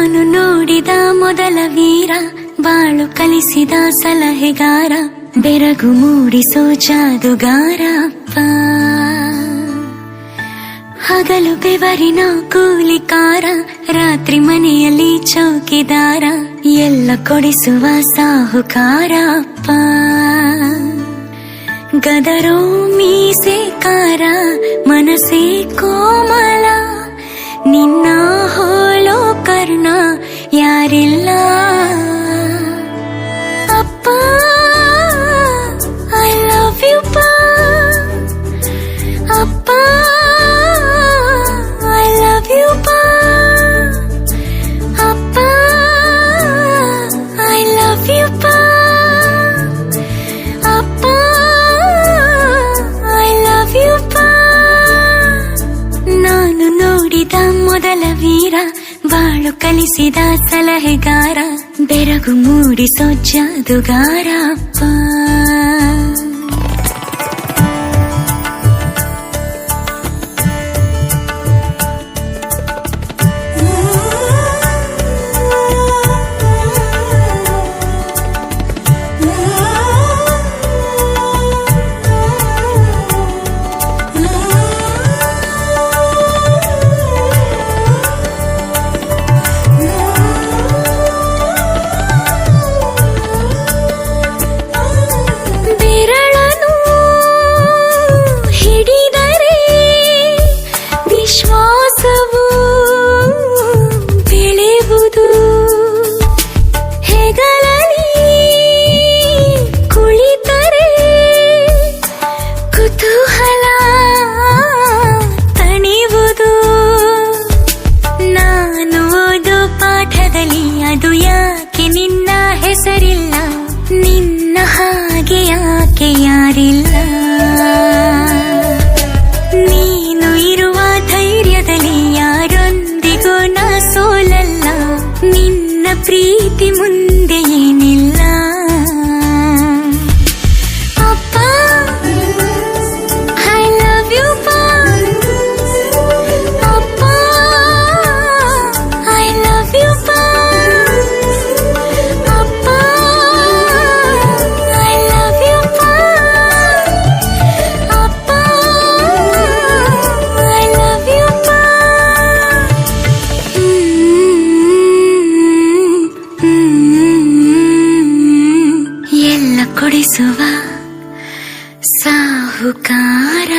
ನಾನು ನೋಡಿದ ಮೊದಲ ವೀರ, ಬಾಳು ಕಲಿಸಿದ ಸಲಹೆಗಾರ, ಬೆರಗು ಮೂಡಿಸೋ ಜಾದುಗಾರ ಅಪ್ಪ. ಹಗಲು ಬೆವರಿನ ಕೂಲಿಕಾರ, ರಾತ್ರಿ ಮನೆಯಲ್ಲಿ ಚೌಕಿದಾರ, ಎಲ್ಲ ಕೊಡಿಸುವ ಸಾಹುಕಾರ ಅಪ್ಪ. ಗದರೋ ಮೀಸೆಕಾರ, ಮನಸ್ಸೇ ಕೋಮಲ, ನಿನ್ನ ಹೋಳೋ ಕರ್ಣ ಯಾರಿಲ್ಲ ಅಪ್ಪ. ಐ ಲವ್ ಯು ಪಾ ಅಪ್ಪ, ಐ ಲವ್ ಯು ಪಾ ಅಪ್ಪ, ಐ ಲವ್ ಯು ಪಾ ಅಪ್ಪ, ಐ ಲವ್ ಯು ಪಾ. ನಾನು ನೋಡಿದ ಮೊದಲ ವೀರ, ಬಾಳು ಕಲಿಸಿದ ಸಲಹೆಗಾರ, ಬೆರಗು ಮೂಡಿಸೋ ಜಾದುಗಾರ ಅಪ್ಪ. ಅದು ಯಾಕೆ ನಿನ್ನ ಹೆಸರಿಲ್ಲ, ನಿನ್ನ ಹಾಗೆ ಯಾಕೆ ಯಾರಿಲ್ಲ. ನೀನು ಇರುವ ಧೈರ್ಯದಲ್ಲಿ ಯಾರೊಂದಿಗೂ ನಾ ಸೋಲಲ್ಲ, ನಿನ್ನ ಪ್ರೀತಿ ಮುಂದೆ ಏನಿಲ್ಲ ಅಪ್ಪ. ಐ ಲವ್ ಯು ಪಾ ಅಪ್ಪ, ಐ ಲವ್ ಯು ಪಾ ಅಪ್ಪ, ಐ ಲವ್ ಯು ಪಾ ಅಪ್ಪ, ಐ ಲವ್ ಯು ಪಾ. ಎಲ್ಲ ಕೊಡಿಸುವ ಸಾಹುಕಾರ.